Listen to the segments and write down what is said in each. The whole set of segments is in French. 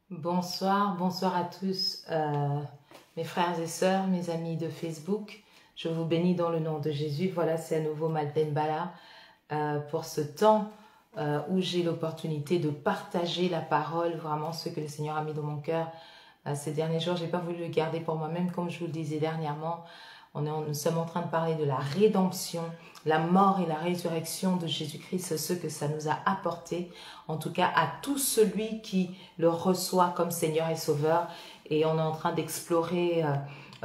Bonsoir, bonsoir à tous, mes frères et sœurs, mes amis de Facebook. Je vous bénis dans le nom de Jésus. Voilà, c'est à nouveau Malten Bala pour ce temps où j'ai l'opportunité de partager la parole, vraiment ce que le Seigneur a mis dans mon cœur ces derniers jours. Je n'ai pas voulu le garder pour moi-même, comme je vous le disais dernièrement. Nous sommes en train de parler de la rédemption, la mort et la résurrection de Jésus-Christ, ce que ça nous a apporté, en tout cas à tout celui qui le reçoit comme Seigneur et Sauveur. Et on est en train d'explorer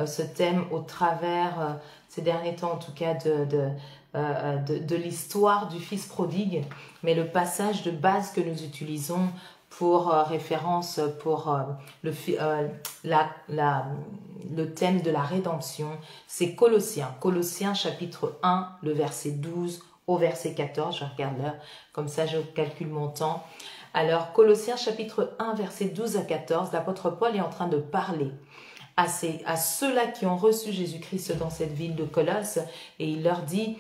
ce thème au travers, ces derniers temps en tout cas, de l'histoire du Fils prodigue. Mais le passage de base que nous utilisons pour référence pour le thème de la rédemption, c'est Colossiens chapitre 1, le verset 12 au verset 14. Je regarde l'heure, comme ça je calcule mon temps. Alors, Colossiens chapitre 1, verset 12 à 14, l'apôtre Paul est en train de parler à ceux-là qui ont reçu Jésus-Christ dans cette ville de Colosse, et il leur dit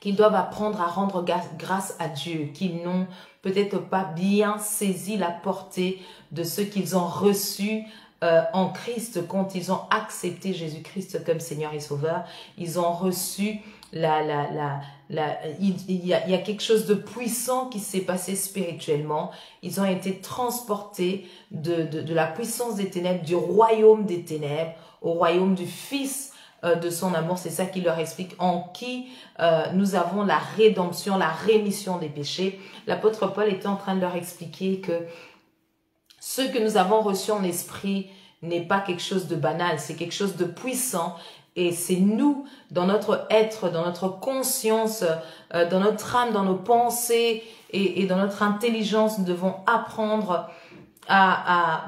qu'ils doivent apprendre à rendre grâce à Dieu, qu'ils n'ont peut-être pas bien saisi la portée de ce qu'ils ont reçu en Christ quand ils ont accepté Jésus-Christ comme Seigneur et Sauveur. Ils ont reçu il y a quelque chose de puissant qui s'est passé spirituellement. Ils ont été transportés de la puissance des ténèbres, du royaume des ténèbres, au royaume du Fils de son amour. C'est ça qu'il leur explique, en qui nous avons la rédemption, la rémission des péchés. L'apôtre Paul était en train de leur expliquer que ce que nous avons reçu en esprit n'est pas quelque chose de banal, c'est quelque chose de puissant. Et c'est nous, dans notre être, dans notre conscience, dans notre âme, dans nos pensées et dans notre intelligence, nous devons apprendre à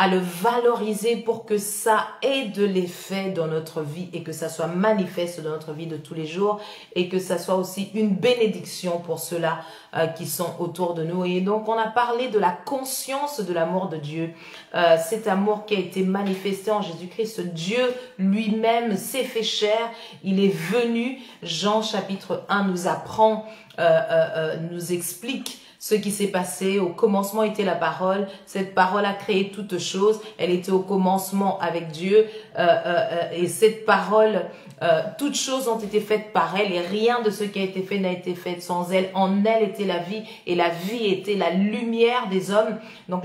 le valoriser pour que ça ait de l'effet dans notre vie et que ça soit manifeste dans notre vie de tous les jours et que ça soit aussi une bénédiction pour ceux-là qui sont autour de nous. Et donc, on a parlé de la conscience de l'amour de Dieu, cet amour qui a été manifesté en Jésus-Christ. Dieu lui-même s'est fait chair, il est venu. Jean chapitre 1 nous apprend, nous explique ce qui s'est passé. Au commencement était la parole. Cette parole a créé toutes choses. Elle était au commencement avec Dieu. Et cette parole, toutes choses ont été faites par elle. Et rien de ce qui a été fait n'a été fait sans elle. En elle était la vie. Et la vie était la lumière des hommes. Donc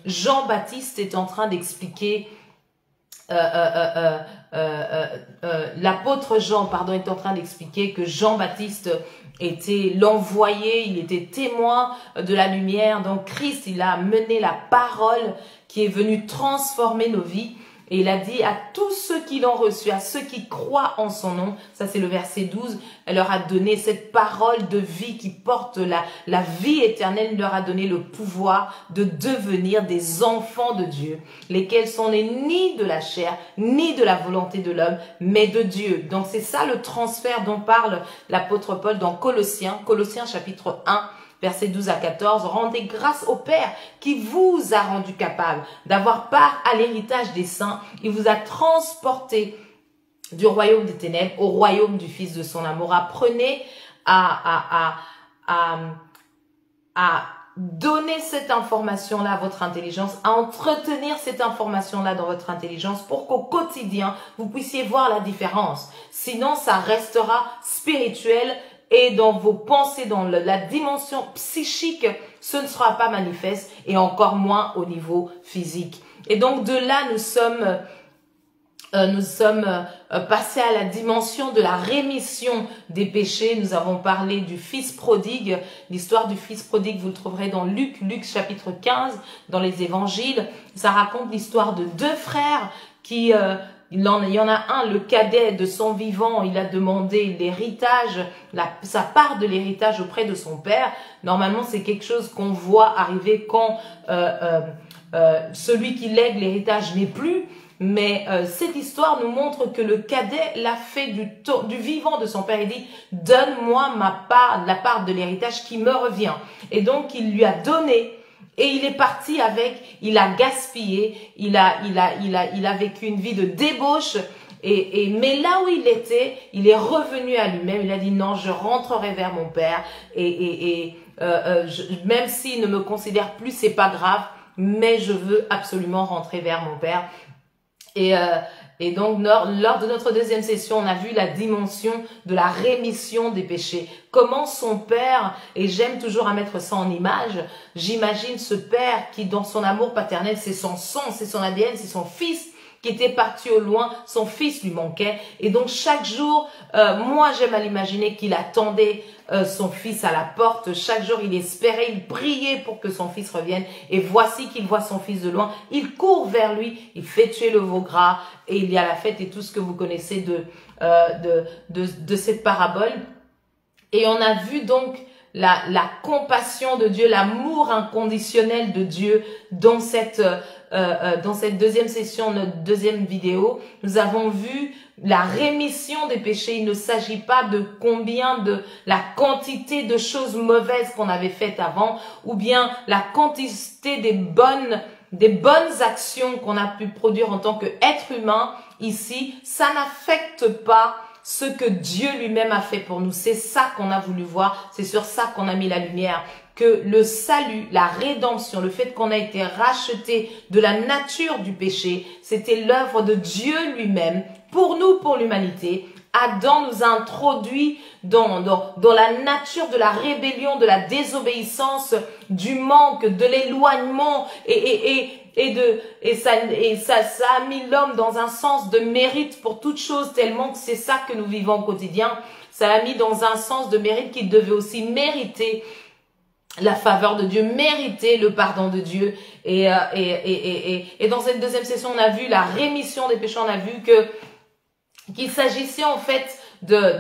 Jean-Baptiste est en train d'expliquer... l'apôtre Jean, pardon, est en train d'expliquer que Jean-Baptiste était l'envoyé, il était témoin de la lumière. Donc Christ, il a mené la parole qui est venue transformer nos vies. Et il a dit à tous ceux qui l'ont reçu, à ceux qui croient en son nom, ça c'est le verset 12, elle leur a donné cette parole de vie qui porte la vie éternelle, il leur a donné le pouvoir de devenir des enfants de Dieu, lesquels sont nés ni de la chair, ni de la volonté de l'homme, mais de Dieu. Donc c'est ça le transfert dont parle l'apôtre Paul dans Colossiens chapitre 1, Versets 12 à 14, rendez grâce au Père qui vous a rendu capable d'avoir part à l'héritage des saints. Il vous a transporté du royaume des ténèbres au royaume du Fils de son amour. Apprenez à donner cette information-là à votre intelligence, à entretenir cette information-là dans votre intelligence pour qu'au quotidien, vous puissiez voir la différence. Sinon, ça restera spirituel et dans vos pensées, dans la dimension psychique, ce ne sera pas manifeste et encore moins au niveau physique. Et donc de là, nous sommes passés à la dimension de la rémission des péchés. Nous avons parlé du Fils prodigue. L'histoire du Fils prodigue, vous le trouverez dans Luc chapitre 15, dans les évangiles. Ça raconte l'histoire de deux frères qui... il y en a un, le cadet de son vivant, il a demandé l'héritage, sa part de l'héritage auprès de son père. Normalement, c'est quelque chose qu'on voit arriver quand celui qui lègue l'héritage n'est plus. Mais cette histoire nous montre que le cadet l'a fait du vivant de son père. Il dit, donne-moi ma part, la part de l'héritage qui me revient. Et donc, il lui a donné. Et il est parti avec, il a gaspillé, il a vécu une vie de débauche. Mais là où il était, il est revenu à lui-même. Il a dit non, je rentrerai vers mon père et même s'il ne me considère plus, c'est pas grave, mais je veux absolument rentrer vers mon Père. Et donc, lors de notre deuxième session, on a vu la dimension de la rémission des péchés. Comment son Père, et j'aime toujours à mettre ça en image, j'imagine ce Père qui, dans son amour paternel, c'est son sang, c'est son ADN, c'est son Fils qui était parti au loin, son Fils lui manquait. Et donc, chaque jour, moi, j'aime à l'imaginer qu'il attendait son Fils à la porte. Chaque jour, il espérait, il priait pour que son Fils revienne. Et voici qu'il voit son Fils de loin. Il court vers lui, il fait tuer le veau gras. Et il y a la fête et tout ce que vous connaissez de cette parabole. Et on a vu donc la compassion de Dieu, l'amour inconditionnel de Dieu dans cette deuxième session, notre deuxième vidéo. Nous avons vu la rémission des péchés. Il ne s'agit pas de la quantité de choses mauvaises qu'on avait faites avant, ou bien la quantité des bonnes actions qu'on a pu produire en tant qu'être humain ici. Ça n'affecte pas ce que Dieu lui-même a fait pour nous. C'est ça qu'on a voulu voir, c'est sur ça qu'on a mis la lumière, que le salut, la rédemption, le fait qu'on a été racheté de la nature du péché, c'était l'œuvre de Dieu lui-même, pour nous, pour l'humanité. Adam nous a introduits dans la nature de la rébellion, de la désobéissance, du manque, de l'éloignement, et ça a mis l'homme dans un sens de mérite pour toute chose, tellement que c'est ça que nous vivons au quotidien. Ça l'a mis dans un sens de mérite qu'il devait aussi mériter la faveur de Dieu, mériter le pardon de Dieu. Et dans cette deuxième session, on a vu la rémission des péchés. On a vu qu'il s'agissait en fait de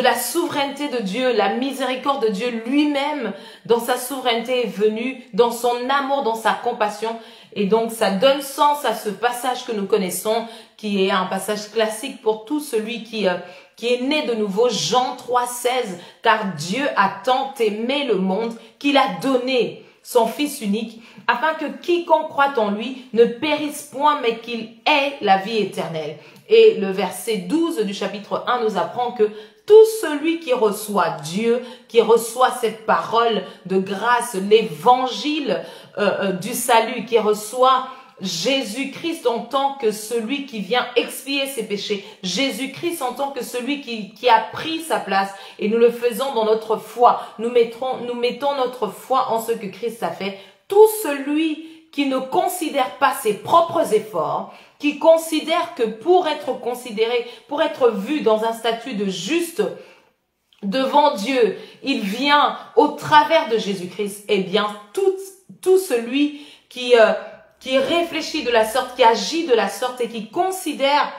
la souveraineté de Dieu, la miséricorde de Dieu lui-même dans sa souveraineté est venue, dans son amour, dans sa compassion. Et donc ça donne sens à ce passage que nous connaissons, qui est un passage classique pour tout celui qui est né de nouveau, Jean 3,16, car Dieu a tant aimé le monde qu'il a donné son Fils unique, afin que quiconque croit en lui ne périsse point, mais qu'il ait la vie éternelle. Et le verset 12 du chapitre 1 nous apprend que tout celui qui reçoit Dieu, qui reçoit cette parole de grâce, l'évangile du salut, qui reçoit Jésus-Christ en tant que celui qui vient expier ses péchés, Jésus-Christ en tant que celui qui a pris sa place, et nous le faisons dans notre foi. Nous mettons notre foi en ce que Christ a fait. Tout celui qui ne considère pas ses propres efforts, qui considère que pour être considéré, pour être vu dans un statut de juste devant Dieu, il vient au travers de Jésus-Christ, eh bien, tout celui qui réfléchit de la sorte, qui agit de la sorte et qui considère,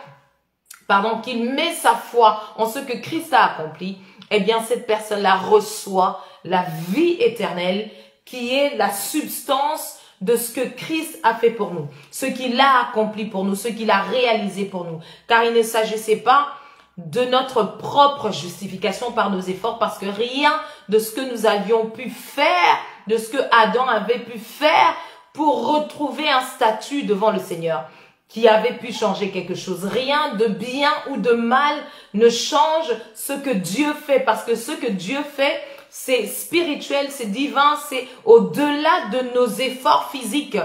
qu'il met sa foi en ce que Christ a accompli, eh bien, cette personne-là reçoit la vie éternelle qui est la substance de ce que Christ a fait pour nous, ce qu'il a accompli pour nous, ce qu'il a réalisé pour nous. Car il ne s'agissait pas de notre propre justification par nos efforts, parce que rien de ce que nous avions pu faire, de ce que Adam avait pu faire pour retrouver un statut devant le Seigneur, qui avait pu changer quelque chose. Rien de bien ou de mal ne change ce que Dieu fait, parce que ce que Dieu fait, c'est spirituel, c'est divin, c'est au-delà de nos efforts physiques.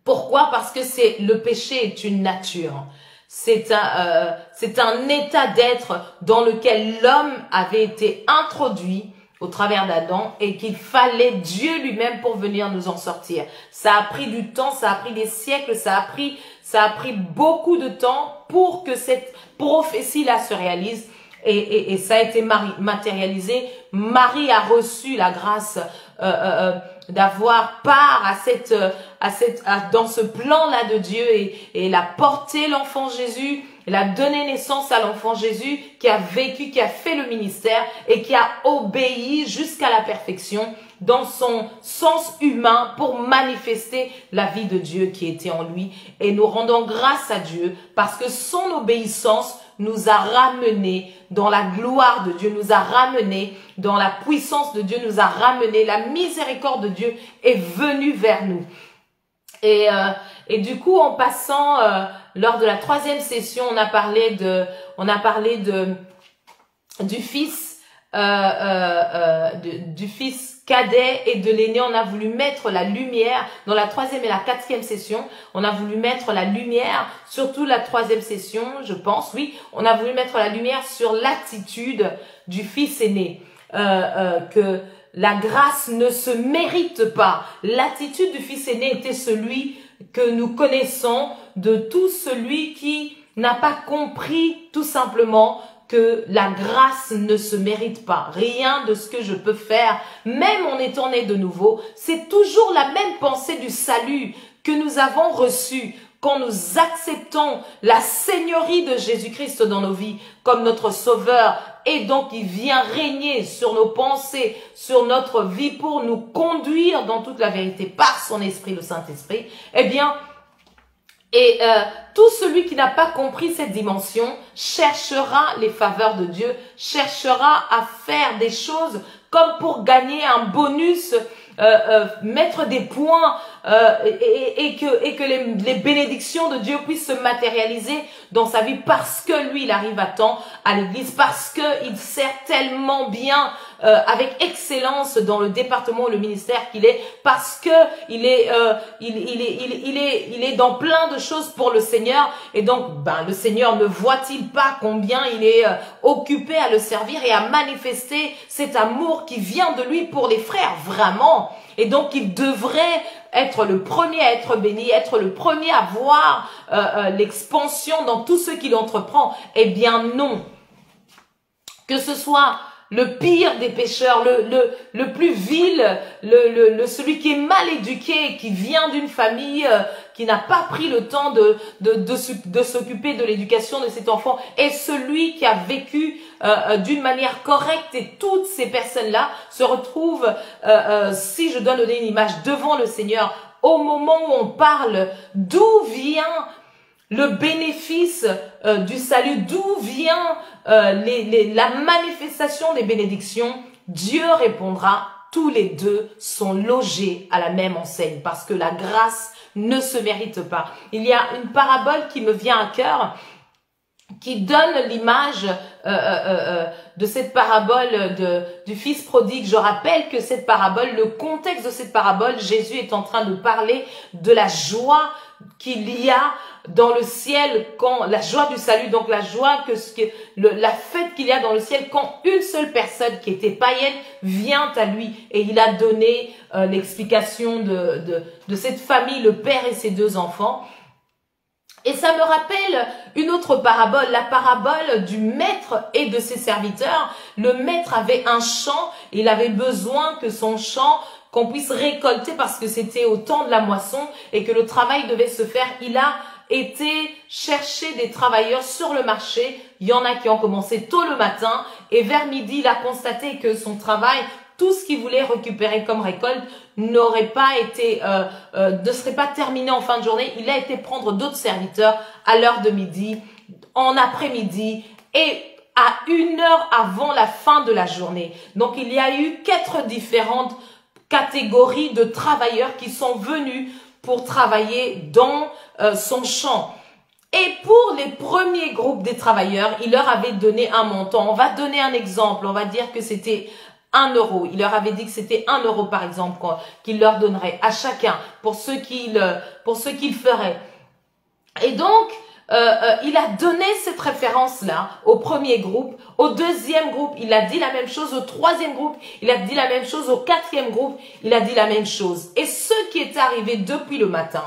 Pourquoi? Parce que le péché est une nature. C'est un état d'être dans lequel l'homme avait été introduit au travers d'Adam et qu'il fallait Dieu lui-même pour venir nous en sortir. Ça a pris du temps, ça a pris des siècles, ça a pris beaucoup de temps pour que cette prophétie-là se réalise. Et ça a été matérialisé. Marie a reçu la grâce d'avoir part dans ce plan-là de Dieu, et elle a porté l'enfant Jésus, elle a donné naissance à l'enfant Jésus qui a vécu, qui a fait le ministère et qui a obéi jusqu'à la perfection dans son sens humain pour manifester la vie de Dieu qui était en lui. Et nous rendons grâce à Dieu parce que son obéissance nous a ramenés dans la gloire de Dieu, nous a ramenés dans la puissance de Dieu, nous a ramenés, la miséricorde de Dieu est venue vers nous. Et du coup, en passant, lors de la troisième session, on a parlé du Fils du fils cadet et de l'aîné, on a voulu mettre la lumière dans la 3e et la 4e session. On a voulu mettre la lumière, surtout la 3e session, je pense, oui. On a voulu mettre la lumière sur l'attitude du fils aîné, que la grâce ne se mérite pas. L'attitude du fils aîné était celui que nous connaissons de tout celui qui n'a pas compris tout simplement que la grâce ne se mérite pas. Rien de ce que je peux faire, même en étant né de nouveau, c'est toujours la même pensée du salut que nous avons reçu quand nous acceptons la seigneurie de Jésus-Christ dans nos vies comme notre sauveur, et donc il vient régner sur nos pensées, sur notre vie pour nous conduire dans toute la vérité par son esprit, le Saint-Esprit. Eh bien, tout celui qui n'a pas compris cette dimension cherchera les faveurs de Dieu, cherchera à faire des choses comme pour gagner un bonus, mettre des points et que les bénédictions de Dieu puissent se matérialiser dans sa vie parce que lui il arrive à temps à l'église, parce que il sert tellement bien avec excellence dans le département, le ministère qu'il est, parce que il est dans plein de choses pour le Seigneur, et donc le Seigneur ne voit-il pas combien il est occupé à le servir et à manifester cet amour qui vient de lui pour les frères, vraiment. Et donc il devrait être le premier à être béni, être le premier à voir l'expansion dans tout ce qu'il entreprend. Eh bien non. Que ce soit le pire des pécheurs, le plus vil, celui qui est mal éduqué, qui vient d'une famille qui n'a pas pris le temps de s'occuper de l'éducation de cet enfant, et celui qui a vécu d'une manière correcte, et toutes ces personnes-là se retrouvent, si je dois donner une image, devant le Seigneur, au moment où on parle d'où vient le bénéfice du salut, d'où vient la manifestation des bénédictions, Dieu répondra, tous les deux sont logés à la même enseigne, parce que la grâce ne se mérite pas. Il y a une parabole qui me vient à cœur, qui donne l'image de cette parabole du fils prodigue. Je rappelle que cette parabole, le contexte de cette parabole, Jésus est en train de parler de la joie qu'il y a dans le ciel, quand la joie du salut, donc la joie la fête qu'il y a dans le ciel quand une seule personne qui était païenne vient à lui, et il a donné l'explication de cette famille, le père et ses deux enfants. Et ça me rappelle une autre parabole, la parabole du maître et de ses serviteurs. Le maître avait un champ, il avait besoin que son champ, qu'on puisse récolter parce que c'était au temps de la moisson et que le travail devait se faire. Il a été chercher des travailleurs sur le marché. Il y en a qui ont commencé tôt le matin, et vers midi, il a constaté que son travail, tout ce qu'il voulait récupérer comme récolte, n'aurait pas été, ne serait pas terminé en fin de journée. Il a été prendre d'autres serviteurs à l'heure de midi, en après-midi et à 1 heure avant la fin de la journée. Donc, il y a eu 4 différentes catégories de travailleurs qui sont venus pour travailler dans son champ. Et pour les premiers groupes des travailleurs, il leur avait donné un montant. On va donner un exemple. On va dire que c'était 1 euro. Il leur avait dit que c'était 1 euro, par exemple, qu'il leur donnerait à chacun pour ce qu'il ferait. Et donc, il a donné cette référence-là au premier groupe. Au deuxième groupe, il a dit la même chose. Au troisième groupe, il a dit la même chose. Au 4e groupe, il a dit la même chose. Et ce qui est arrivé depuis le matin,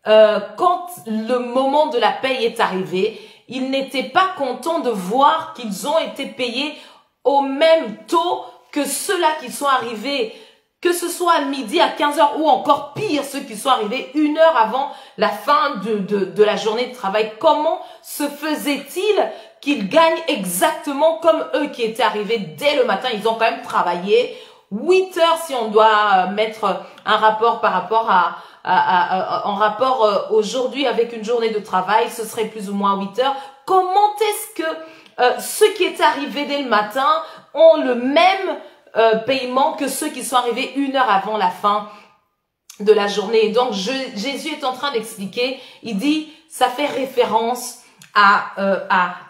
quand le moment de la paye est arrivé, ils n'étaient pas contents de voir qu'ils ont été payés au même taux que ceux-là qui sont arrivés, que ce soit à midi, à 15h, ou encore pire, ceux qui sont arrivés 1 heure avant la fin de la journée de travail. Comment se faisait-il qu'ils gagnent exactement comme eux qui étaient arrivés dès le matin? Ils ont quand même travaillé 8 heures, si on doit mettre un rapport par rapport en rapport aujourd'hui avec une journée de travail, ce serait plus ou moins 8 heures. Comment est-ce que ceux qui étaient arrivés dès le matin ont le même paiement que ceux qui sont arrivés 1 heure avant la fin de la journée? Et donc Jésus est en train d'expliquer, il dit, ça fait référence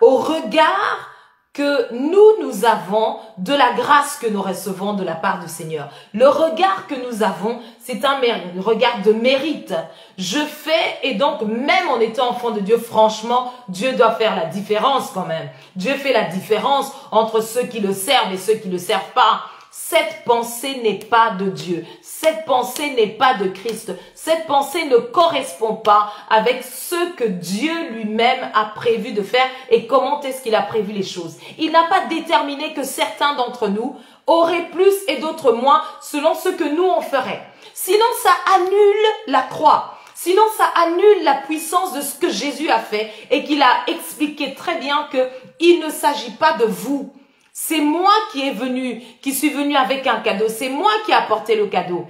au regard que nous avons de la grâce que nous recevons de la part du Seigneur. Le regard que nous avons, c'est un regard de mérite. Je fais, et donc même en étant enfant de Dieu, franchement, Dieu doit faire la différence quand même. Dieu fait la différence entre ceux qui le servent et ceux qui ne le servent pas. Cette pensée n'est pas de Dieu. Cette pensée n'est pas de Christ. Cette pensée ne correspond pas avec ce que Dieu lui-même a prévu de faire et comment est-ce qu'il a prévu les choses. Il n'a pas déterminé que certains d'entre nous auraient plus et d'autres moins selon ce que nous on ferait. Sinon, ça annule la croix. Sinon, ça annule la puissance de ce que Jésus a fait et qu'il a expliqué très bien qu'il ne s'agit pas de vous. C'est moi qui suis venu avec un cadeau. C'est moi qui ai apporté le cadeau.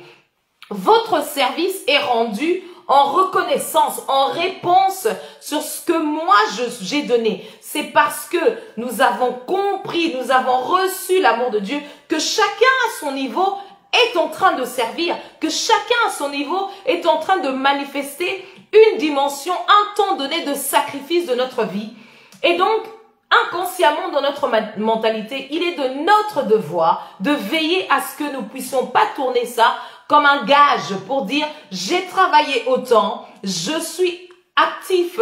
Votre service est rendu en reconnaissance, en réponse sur ce que moi j'ai donné. C'est parce que nous avons compris, nous avons reçu l'amour de Dieu, que chacun à son niveau est en train de servir, que chacun à son niveau est en train de manifester une dimension, un temps donné de sacrifice de notre vie. Et donc, inconsciemment dans notre mentalité, il est de notre devoir de veiller à ce que nous puissions pas tourner ça comme un gage pour dire j'ai travaillé autant, je suis actif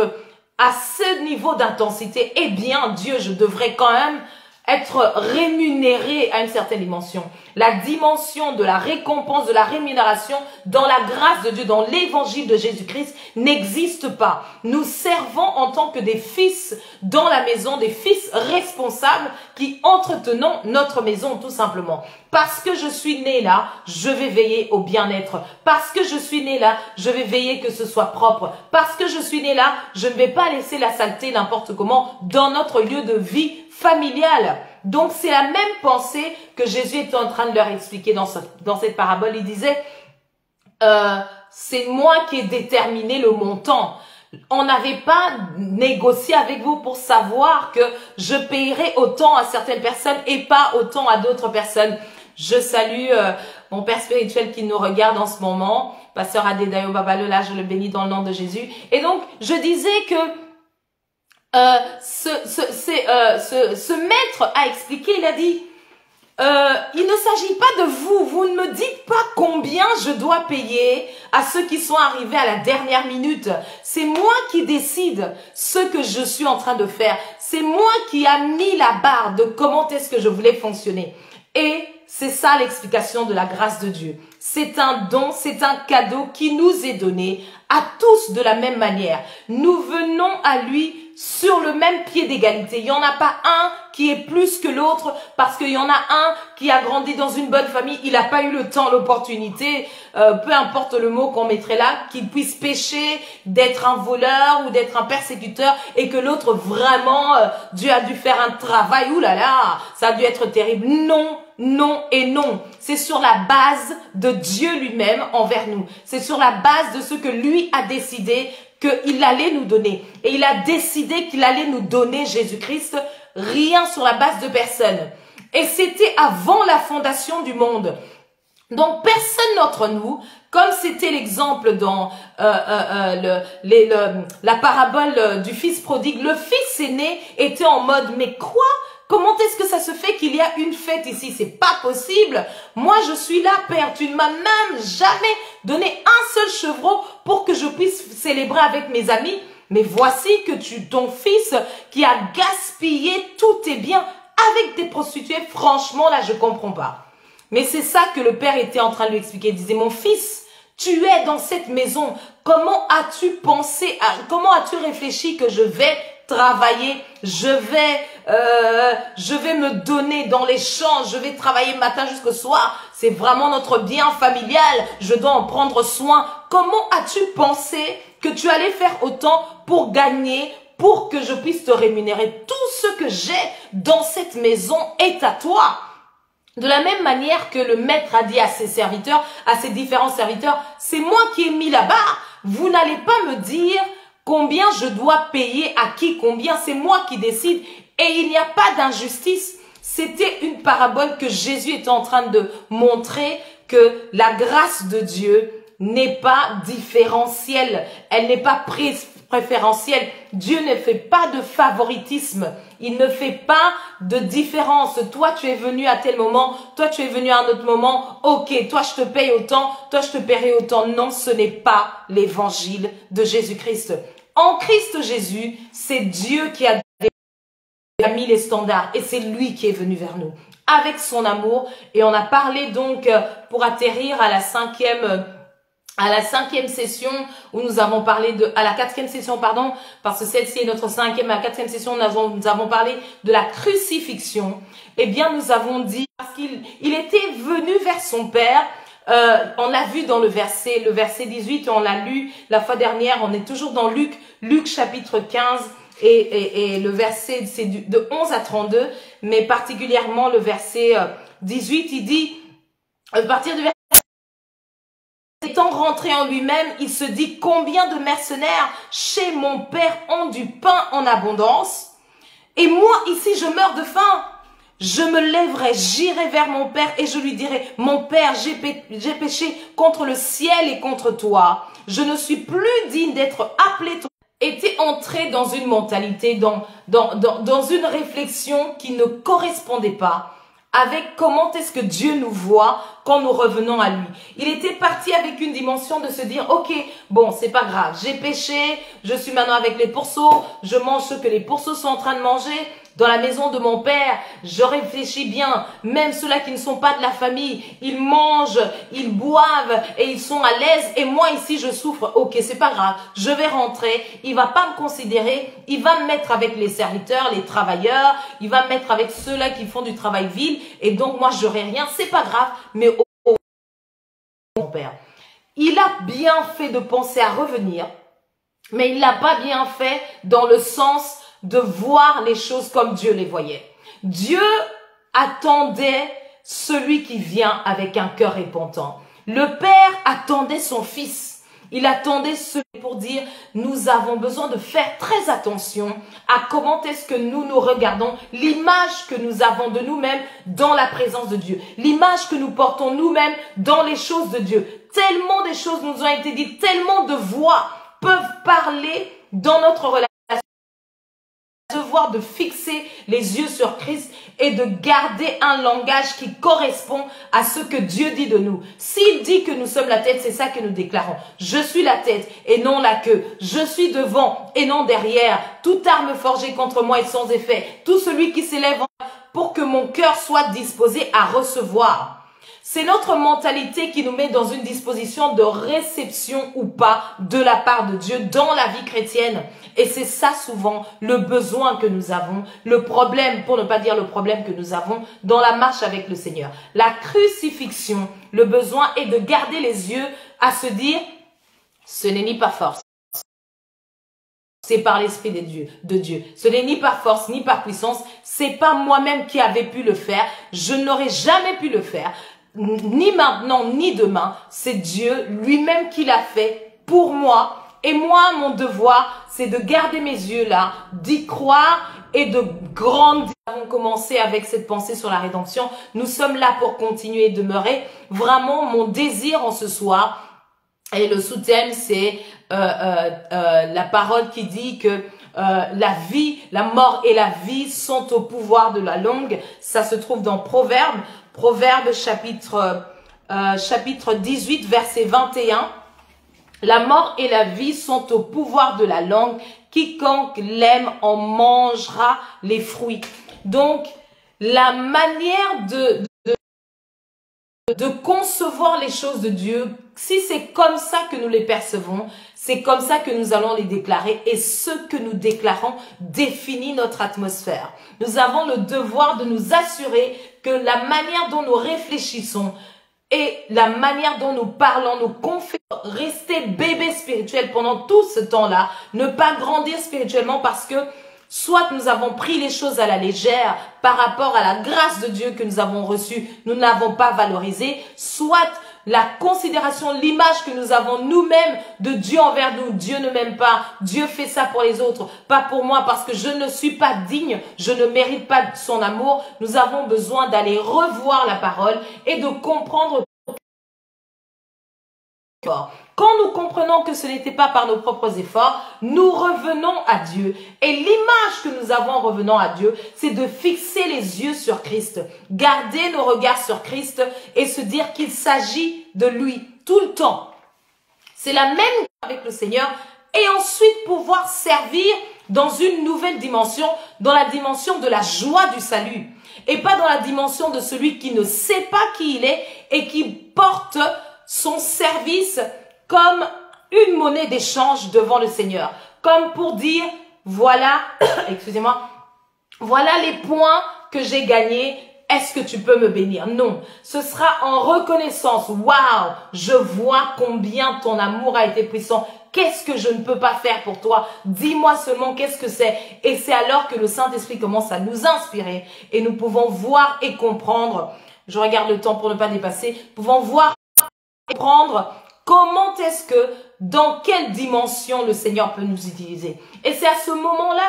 à ce niveau d'intensité, eh bien Dieu, je devrais quand même être rémunéré à une certaine dimension. La dimension de la récompense, de la rémunération dans la grâce de Dieu, dans l'évangile de Jésus-Christ n'existe pas. Nous servons en tant que des fils dans la maison, des fils responsables qui entretenons notre maison tout simplement. Parce que je suis né là, je vais veiller au bien-être. Parce que je suis né là, je vais veiller que ce soit propre. Parce que je suis né là, je ne vais pas laisser la saleté n'importe comment dans notre lieu de vie familiale. Donc, c'est la même pensée que Jésus était en train de leur expliquer dans cette parabole. Il disait, c'est moi qui ai déterminé le montant. On n'avait pas négocié avec vous pour savoir que je payerais autant à certaines personnes et pas autant à d'autres personnes. Je salue mon père spirituel qui nous regarde en ce moment, pasteur Adédayo Babalola, je le bénis dans le nom de Jésus. Et donc, je disais que ce maître a expliqué, il a dit, il ne s'agit pas de vous, vous ne me dites pas combien je dois payer à ceux qui sont arrivés à la dernière minute. C'est moi qui décide ce que je suis en train de faire. C'est moi qui a mis la barre de comment est-ce que je voulais fonctionner. Et c'est ça l'explication de la grâce de Dieu. C'est un don, c'est un cadeau qui nous est donné à tous de la même manière. Nous venons à lui sur le même pied d'égalité. Il n'y en a pas un qui est plus que l'autre parce qu'il y en a un qui a grandi dans une bonne famille, il n'a pas eu le temps, l'opportunité, peu importe le mot qu'on mettrait là, qu'il puisse pécher, d'être un voleur ou d'être un persécuteur et que l'autre vraiment, Dieu a dû faire un travail, oulala, ça a dû être terrible. Non, non et non. C'est sur la base de Dieu lui-même envers nous. C'est sur la base de ce que lui a décidé qu'il allait nous donner. Et il a décidé qu'il allait nous donner Jésus-Christ, rien sur la base de personne. Et c'était avant la fondation du monde. Donc personne d'entre nous, comme c'était l'exemple dans la parabole du fils prodigue, le fils aîné était en mode « mais quoi ? Comment est-ce que ça se fait qu'il y a une fête ici? C'est pas possible. Moi, je suis là, Père. Tu ne m'as même jamais donné un seul chevreau pour que je puisse célébrer avec mes amis. Mais voici que ton fils qui a gaspillé tous tes biens avec des prostituées. Franchement, là, je comprends pas. Mais c'est ça que le Père était en train de lui expliquer. Il disait, mon fils, tu es dans cette maison. Comment as-tu pensé, comment as-tu réfléchi que je vais travailler, je vais me donner dans les champs, je vais travailler matin jusqu'au soir, c'est vraiment notre bien familial, je dois en prendre soin. Comment as-tu pensé que tu allais faire autant pour gagner, pour que je puisse te rémunérer? Tout ce que j'ai dans cette maison est à toi. De la même manière que le maître a dit à ses serviteurs, à ses différents serviteurs, c'est moi qui ai mis là-bas, vous n'allez pas me dire combien je dois payer à qui, combien, c'est moi qui décide. Et il n'y a pas d'injustice. C'était une parabole que Jésus était en train de montrer que la grâce de Dieu n'est pas différentielle. Elle n'est pas préférentiel. Dieu ne fait pas de favoritisme. Il ne fait pas de différence. Toi, tu es venu à tel moment. Toi, tu es venu à un autre moment. Ok, toi, je te paye autant. Toi, je te paierai autant. Non, ce n'est pas l'évangile de Jésus-Christ. En Christ Jésus, c'est Dieu qui a mis les standards et c'est lui qui est venu vers nous avec son amour. Et on a parlé donc pour atterrir à la cinquième session où nous avons parlé à la quatrième session, pardon, parce que celle-ci est notre cinquième, à la quatrième session, nous avons parlé de la crucifixion. Eh bien, nous avons dit, parce qu'il était venu vers son Père, on l'a vu dans le verset 18, on l'a lu la fois dernière, on est toujours dans Luc chapitre 15, et le verset, c'est de 11 à 32, mais particulièrement le verset 18, il dit, à partir du verset, étant rentré en lui-même, il se dit, combien de mercenaires chez mon père ont du pain en abondance, et moi ici je meurs de faim. Je me lèverai, j'irai vers mon père et je lui dirai, mon père, j'ai péché contre le ciel et contre toi. Je ne suis plus digne d'être appelé ton... Était entré dans une mentalité, dans une réflexion qui ne correspondait pas avec comment est-ce que Dieu nous voit quand nous revenons à lui. Il était parti avec une dimension de se dire, ok, bon, c'est pas grave, j'ai péché, je suis maintenant avec les pourceaux, je mange ce que les pourceaux sont en train de manger. Dans la maison de mon père, je réfléchis bien, même ceux-là qui ne sont pas de la famille, ils mangent, ils boivent et ils sont à l'aise et moi ici je souffre. Ok, c'est pas grave, je vais rentrer, il va pas me considérer, il va me mettre avec les serviteurs, les travailleurs, il va me mettre avec ceux-là qui font du travail vil et donc moi j'aurai rien, c'est pas grave, mais mon père. Il a bien fait de penser à revenir, mais il l'a pas bien fait dans le sens de voir les choses comme Dieu les voyait. Dieu attendait celui qui vient avec un cœur repentant. Le Père attendait son Fils. Il attendait celui pour dire, nous avons besoin de faire très attention à comment est-ce que nous nous regardons, l'image que nous avons de nous-mêmes dans la présence de Dieu, l'image que nous portons nous-mêmes dans les choses de Dieu. Tellement des choses nous ont été dites, tellement de voix peuvent parler dans notre relation. Devoir de fixer les yeux sur Christ et de garder un langage qui correspond à ce que Dieu dit de nous. S'il dit que nous sommes la tête, c'est ça que nous déclarons. Je suis la tête et non la queue. Je suis devant et non derrière. Toute arme forgée contre moi est sans effet. Tout celui qui s'élève pour que mon cœur soit disposé à recevoir. C'est notre mentalité qui nous met dans une disposition de réception ou pas de la part de Dieu dans la vie chrétienne. Et c'est ça souvent le besoin que nous avons, le problème, pour ne pas dire le problème que nous avons dans la marche avec le Seigneur. La crucifixion, le besoin est de garder les yeux à se dire, ce n'est ni par force, c'est par l'Esprit de Dieu. Ce n'est ni par force, ni par puissance, c'est pas moi-même qui avais pu le faire, je n'aurais jamais pu le faire. Ni maintenant, ni demain, c'est Dieu lui-même qui l'a fait pour moi. Et moi, mon devoir, c'est de garder mes yeux là, d'y croire et de grandir. Nous avons commencé avec cette pensée sur la rédemption. Nous sommes là pour continuer et demeurer. Vraiment, mon désir en ce soir, et le sous-thème, c'est la parole qui dit que la vie, la mort et la vie sont au pouvoir de la langue. Ça se trouve dans Proverbes chapitre 18, verset 21. La mort et la vie sont au pouvoir de la langue. Quiconque l'aime en mangera les fruits. Donc, la manière de concevoir les choses de Dieu, si c'est comme ça que nous les percevons, c'est comme ça que nous allons les déclarer et ce que nous déclarons définit notre atmosphère. Nous avons le devoir de nous assurer que la manière dont nous réfléchissons et la manière dont nous parlons, nous confessons, rester bébé spirituel pendant tout ce temps-là, ne pas grandir spirituellement parce que soit nous avons pris les choses à la légère par rapport à la grâce de Dieu que nous avons reçue, nous ne l'avons pas valorisée, soit la considération, l'image que nous avons nous-mêmes de Dieu envers nous. Dieu ne m'aime pas, Dieu fait ça pour les autres, pas pour moi parce que je ne suis pas digne, je ne mérite pas son amour. Nous avons besoin d'aller revoir la parole et de comprendre corps. Quand nous comprenons que ce n'était pas par nos propres efforts, nous revenons à Dieu. Et l'image que nous avons en revenant à Dieu, c'est de fixer les yeux sur Christ, garder nos regards sur Christ et se dire qu'il s'agit de lui tout le temps. C'est la même avec le Seigneur et ensuite pouvoir servir dans une nouvelle dimension, dans la dimension de la joie du salut et pas dans la dimension de celui qui ne sait pas qui il est et qui porte son service comme une monnaie d'échange devant le Seigneur. Comme pour dire, voilà, excusez-moi, voilà les points que j'ai gagnés. Est-ce que tu peux me bénir? Non, ce sera en reconnaissance. Waouh, je vois combien ton amour a été puissant. Qu'est-ce que je ne peux pas faire pour toi? Dis-moi seulement qu'est-ce que c'est. Et c'est alors que le Saint-Esprit commence à nous inspirer et nous pouvons voir et comprendre. Je regarde le temps pour ne pas dépasser. Nous pouvons voir et comprendre comment est-ce que, dans quelle dimension le Seigneur peut nous utiliser. Et c'est à ce moment-là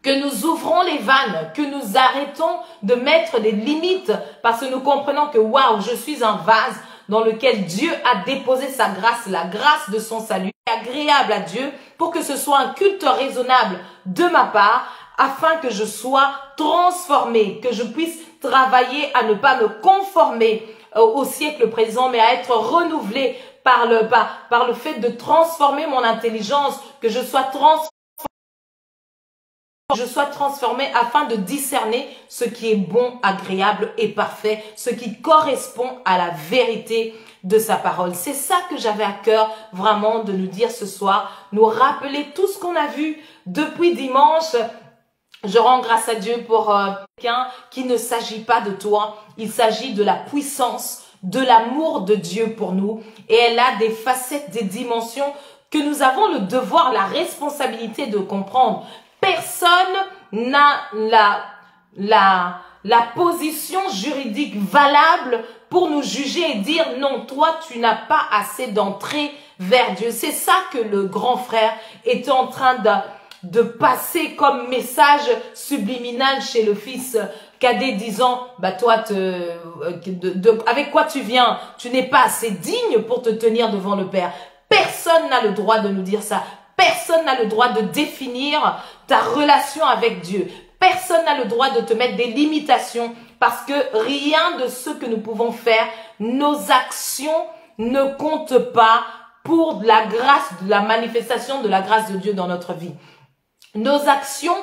que nous ouvrons les vannes, que nous arrêtons de mettre des limites parce que nous comprenons que waouh, je suis un vase dans lequel Dieu a déposé sa grâce, la grâce de son salut, agréable à Dieu pour que ce soit un culte raisonnable de ma part afin que je sois transformé, que je puisse travailler à ne pas me conformer au siècle présent, mais à être renouvelé par le fait de transformer mon intelligence, que je sois transformé afin de discerner ce qui est bon, agréable et parfait, ce qui correspond à la vérité de sa parole. C'est ça que j'avais à cœur vraiment de nous dire ce soir, nous rappeler tout ce qu'on a vu depuis dimanche. Je rends grâce à Dieu pour quelqu'un qui ne s'agit pas de toi, il s'agit de la puissance, de l'amour de Dieu pour nous. Et elle a des facettes, des dimensions que nous avons le devoir, la responsabilité de comprendre. Personne n'a la position juridique valable pour nous juger et dire non, toi tu n'as pas assez d'entrée vers Dieu. C'est ça que le grand frère est en train de passer comme message subliminal chez le fils cadet disant bah toi avec quoi tu viens, tu n'es pas assez digne pour te tenir devant le Père. Personne n'a le droit de nous dire ça. Personne n'a le droit de définir ta relation avec Dieu. Personne n'a le droit de te mettre des limitations parce que rien de ce que nous pouvons faire, nos actions ne comptent pas pour la grâce, la manifestation de la grâce de Dieu dans notre vie. Nos actions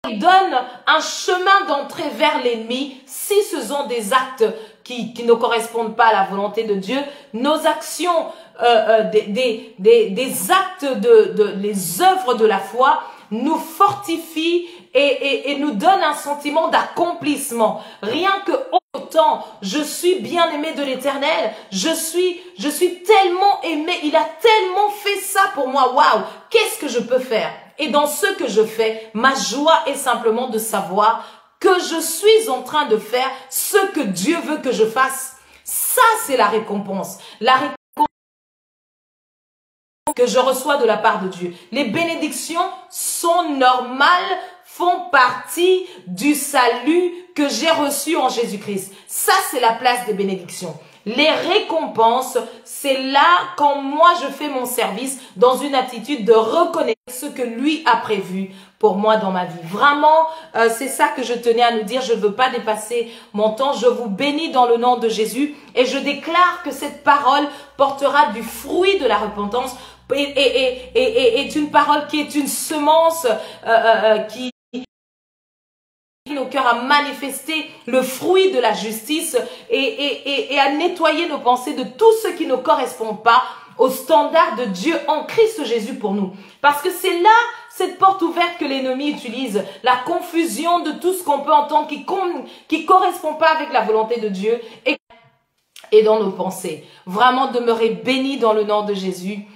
donnent un chemin d'entrée vers l'ennemi si ce sont des actes qui ne correspondent pas à la volonté de Dieu. Nos actions, des actes les œuvres de la foi nous fortifient et nous donnent un sentiment d'accomplissement. Rien que autant, je suis bien aimé de l'Éternel, je suis tellement aimé, il a tellement fait ça pour moi, waouh, qu'est-ce que je peux faire? Et dans ce que je fais, ma joie est simplement de savoir que je suis en train de faire ce que Dieu veut que je fasse. Ça, c'est la récompense. La récompense que je reçois de la part de Dieu. Les bénédictions sont normales, font partie du salut que j'ai reçu en Jésus-Christ. Ça, c'est la place des bénédictions. Les récompenses, c'est là quand moi je fais mon service dans une attitude de reconnaître ce que lui a prévu pour moi dans ma vie. Vraiment, c'est ça que je tenais à nous dire. Je ne veux pas dépasser mon temps. Je vous bénis dans le nom de Jésus et je déclare que cette parole portera du fruit de la repentance et est une parole qui est une semence qui nos cœurs à manifester le fruit de la justice et à nettoyer nos pensées de tout ce qui ne correspond pas au standard de Dieu en Christ Jésus pour nous. Parce que c'est là cette porte ouverte que l'ennemi utilise, la confusion de tout ce qu'on peut entendre qui correspond pas avec la volonté de Dieu et dans nos pensées. Vraiment demeurer bénis dans le nom de Jésus.